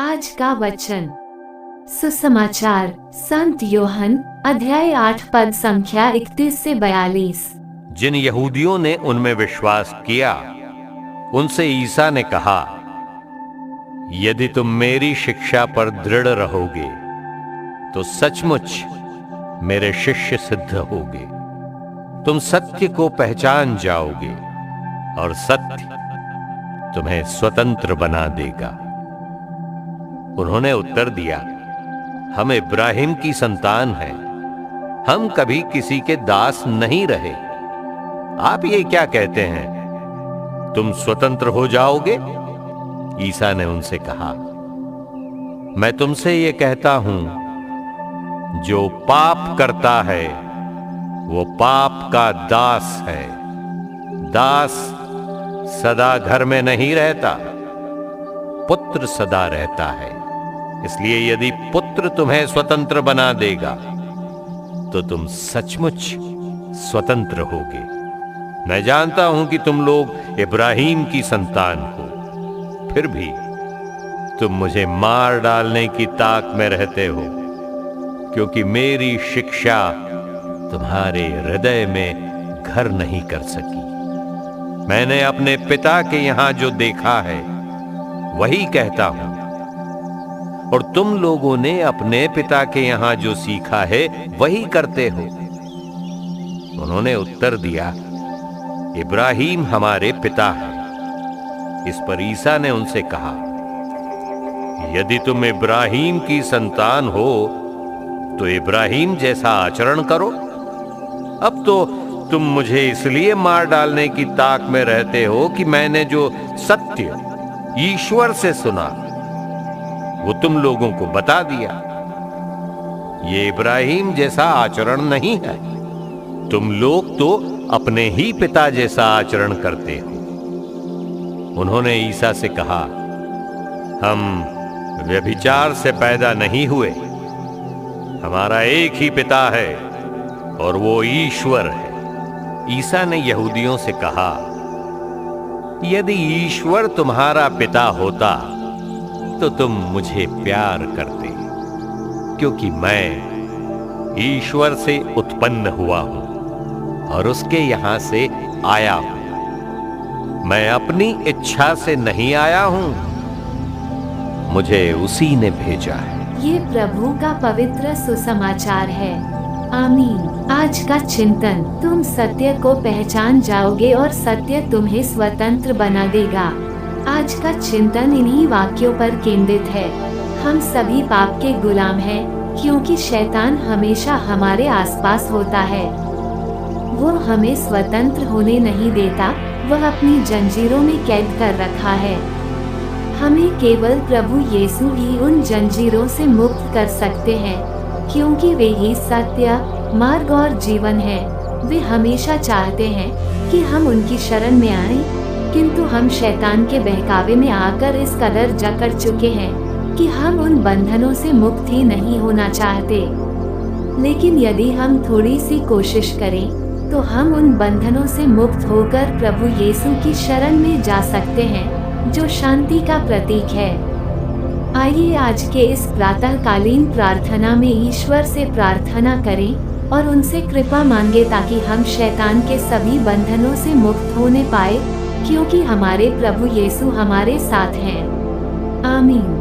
आज का वचन सुसमाचार संत योहन अध्याय 8 पद संख्या 31 से 42। जिन यहूदियों ने उनमें विश्वास किया उनसे ईसा ने कहा, यदि तुम मेरी शिक्षा पर दृढ़ रहोगे तो सचमुच मेरे शिष्य सिद्ध होगे। तुम सत्य को पहचान जाओगे और सत्य तुम्हें स्वतंत्र बना देगा। उन्होंने उत्तर दिया, हम इब्राहिम की संतान हैं, हम कभी किसी के दास नहीं रहे। आप ये क्या कहते हैं, तुम स्वतंत्र हो जाओगे? ईसा ने उनसे कहा, मैं तुमसे ये कहता हूं, जो पाप करता है वो पाप का दास है। दास सदा घर में नहीं रहता, पुत्र सदा रहता है। इसलिए यदि पुत्र तुम्हें स्वतंत्र बना देगा तो तुम सचमुच स्वतंत्र होगे। मैं जानता हूं कि तुम लोग इब्राहिम की संतान हो, फिर भी तुम मुझे मार डालने की ताक में रहते हो, क्योंकि मेरी शिक्षा तुम्हारे हृदय में घर नहीं कर सकी। मैंने अपने पिता के यहां जो देखा है वही कहता हूं, और तुम लोगों ने अपने पिता के यहां जो सीखा है वही करते हो। उन्होंने उत्तर दिया, इब्राहिम हमारे पिता है। इस पर ईसा ने उनसे कहा, यदि तुम इब्राहिम की संतान हो तो इब्राहिम जैसा आचरण करो। अब तो तुम मुझे इसलिए मार डालने की ताक में रहते हो कि मैंने जो सत्य ईश्वर से सुना वो तुम लोगों को बता दिया। ये इब्राहिम जैसा आचरण नहीं है। तुम लोग तो अपने ही पिता जैसा आचरण करते हो। उन्होंने ईसा से कहा, हम व्यभिचार से पैदा नहीं हुए, हमारा एक ही पिता है और वो ईश्वर है। ईसा ने यहूदियों से कहा, यदि ईश्वर तुम्हारा पिता होता तो तुम मुझे प्यार करते, क्योंकि मैं ईश्वर से उत्पन्न हुआ हूं और उसके यहां से आया हूं। मैं अपनी इच्छा से नहीं आया हूं, मुझे उसी ने भेजा है। ये प्रभु का पवित्र सुसमाचार है। आमीन। आज का चिंतन, तुम सत्य को पहचान जाओगे और सत्य तुम्हें स्वतंत्र बना देगा। आज का चिंतन इन्हीं वाक्यों पर केंद्रित है। हम सभी पाप के गुलाम हैं, क्योंकि शैतान हमेशा हमारे आसपास होता है। वो हमें स्वतंत्र होने नहीं देता, वह अपनी जंजीरों में कैद कर रखा है। हमें केवल प्रभु यीशु ही उन जंजीरों से मुक्त कर सकते हैं, क्योंकि वे ही सत्य, मार्ग और जीवन है। वे हमेशा चाहते हैं कि हम उनकी शरण में आएं, किंतु हम शैतान के बहकावे में आकर इस कदर जकड़ चुके हैं कि हम उन बंधनों से मुक्त ही नहीं होना चाहते। लेकिन यदि हम थोड़ी सी कोशिश करें तो हम उन बंधनों से मुक्त होकर प्रभु यीशु की शरण में जा सकते हैं, जो शांति का प्रतीक है। आइए आज के इस प्रातःकालीन प्रार्थना में ईश्वर से प्रार्थना करें और उनसे कृपा मांगे, ताकि हम शैतान के सभी बंधनों से मुक्त होने पाए, क्योंकि हमारे प्रभु यीशु हमारे साथ हैं। आमीन।